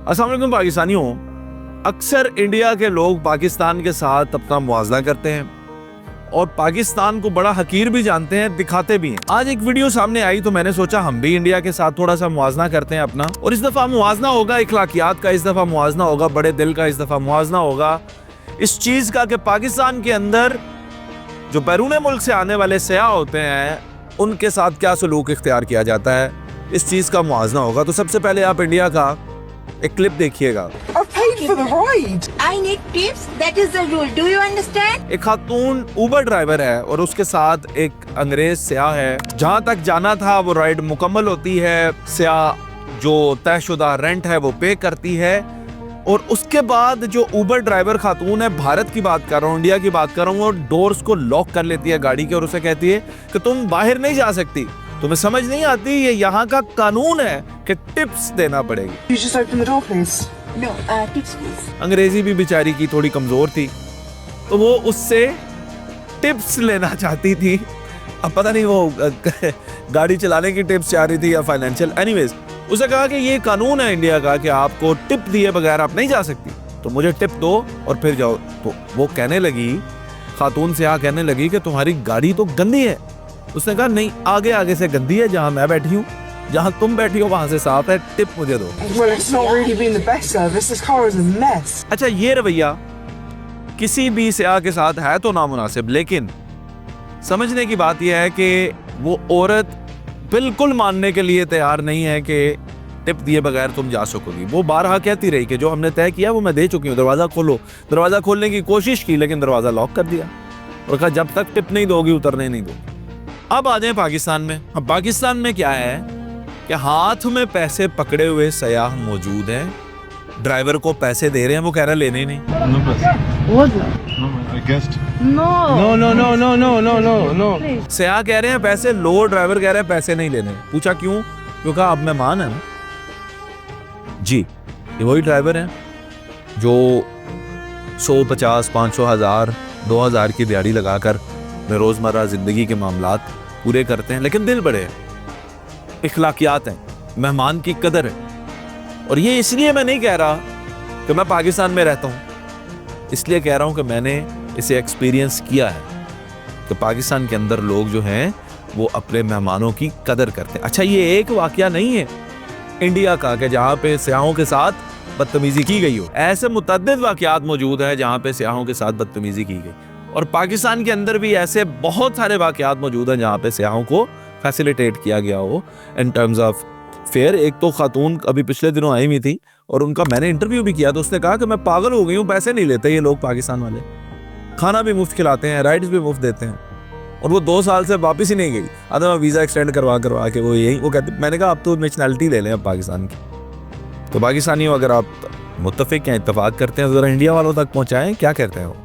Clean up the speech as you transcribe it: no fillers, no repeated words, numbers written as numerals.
अस्सलाम वालेकुम पाकिस्तानियों, अक्सर इंडिया के लोग पाकिस्तान के साथ अपना मुआवजा करते हैं और पाकिस्तान को बड़ा हकीर भी जानते हैं, दिखाते भी हैं। आज एक वीडियो सामने आई तो मैंने सोचा हम भी इंडिया के साथ थोड़ा सा मुआवजा करते हैं अपना, और इस दफा मुआवजा होगा इखलाकियात का, इस दफा मुआवजा होगा बड़े दिल का, इस दफा मुआवजा होगा इस चीज का कि पाकिस्तान के अंदर जो बैरून मुल्क से आने वाले सयाह होते हैं उनके साथ क्या सलूक इख्तियार किया जाता है, इस चीज का मुआवजा होगा। तो सबसे पहले आप इंडिया का एक क्लिप देखिएगा। एक खातून ऊबर ड्राइवर है और उसके साथ एक अंग्रेज सयाह है। जहां तक जाना था वो राइड मुकम्मल होती है, सयाह जो तयशुदा रेंट है वो पे करती है, और उसके बाद जो ऊबर ड्राइवर खातून है, भारत की बात कर रहा हूँ, इंडिया की बात कर रहा हूँ, वो डोर्स को लॉक कर लेती है गाड़ी के और उसे कहती है कि तुम बाहर नहीं जा सकती। तुम्हें समझ नहीं आती, ये यहाँ का कानून है कि टिप्स देना पड़ेगी। You just open the door, please. No, tips please. अंग्रेजी भी बेचारी की थोड़ी कमजोर थी तो वो उससे टिप्स लेना चाहती थी। अब पता नहीं वो गाड़ी चलाने की टिप्स चाह रही थी या फाइनेंशियल, एनीवेज उसे कहा कि ये कानून है इंडिया का कि आपको टिप दिए बगैर आप नहीं जा सकती, तो मुझे टिप दो और फिर जाओ। तो वो कहने लगी, खातून से कहने लगी कि तुम्हारी गाड़ी तो गंदी है। उसने कहा नहीं, आगे आगे से गंदी है, जहां मैं बैठी हूँ, जहां तुम बैठी हो वहां से साफ है, टिप मुझे दो। Well, it's not really been the best service. This car is a mess. अच्छा, ये रवैया किसी भी सयाह के साथ है तो नामुनासिब, लेकिन समझने की बात यह है कि वो औरत बिल्कुल मानने के लिए तैयार नहीं है कि टिप दिए बगैर तुम जा सकोगी। वो बारहा कहती रही कि जो हमने तय किया वो मैं दे चुकी हूँ, दरवाज़ा खोलो। दरवाज़ा खोलने की कोशिश की लेकिन दरवाज़ा लॉक कर दिया और कहा जब तक टिप नहीं दोगी उतरने नहीं दोगी। अब आ जाए पाकिस्तान में। अब पाकिस्तान में क्या है कि हाथ में पैसे पकड़े हुए सयाह मौजूद हैं, ड्राइवर को पैसे दे रहे हैं, वो कह रहा है लेने नहीं। No person. What? No, I guessed. No. No. सयाह कह रहे हैं पैसे लो, ड्राइवर कह रहे हैं पैसे नहीं लेने। पूछा क्यों? क्योंकि आप मेहमान हैं ना। जी, ये वही ड्राइवर हैं जो 100, 50, 500, 1000, 2000 की दिहाड़ी लगाकर रोजमर्रा जिंदगी के मामलात पूरे करते हैं, लेकिन दिल बड़े हैं, इखलाकियात हैं, मेहमान की कदर है। और ये इसलिए मैं नहीं कह रहा कि मैं पाकिस्तान में रहता हूँ, इसलिए कह रहा हूँ कि मैंने इसे एक्सपीरियंस किया है कि पाकिस्तान के अंदर लोग जो हैं वो अपने मेहमानों की कदर करते हैं। अच्छा, ये एक वाकया नहीं है इंडिया का कि जहाँ पे सयाहों के साथ बदतमीजी की गई हो। ऐसे मुतअद्दिद वाकयात मौजूद हैं जहाँ पे सयाहों के साथ बदतमीजी की गई, और पाकिस्तान के अंदर भी ऐसे बहुत सारे वाकयात मौजूद हैं जहाँ पे सयाहों को फैसिलिटेट किया गया हो इन टर्म्स ऑफ फेयर। एक तो खातून अभी पिछले दिनों आई हुई थी और उनका मैंने इंटरव्यू भी किया, तो उसने कहा कि मैं पागल हो गई हूँ, पैसे नहीं लेते ये लोग पाकिस्तान वाले, खाना भी मुफ्त खिलाते हैं, राइड्स भी मुफ्त देते हैं, और वो 2 साल से वापस ही नहीं गई। अगर मैं वीज़ा एक्सटेंड करवा के वो कहते, मैंने कहा आप तो नेशनैलिटी ले लें अब पाकिस्तान की। तो पाकिस्तानी अगर आप मुत्तफिक हैं, इत्तफाक करते हैं, ज़रा इंडिया वालों तक पहुँचाएँ, क्या कहते हैं वो।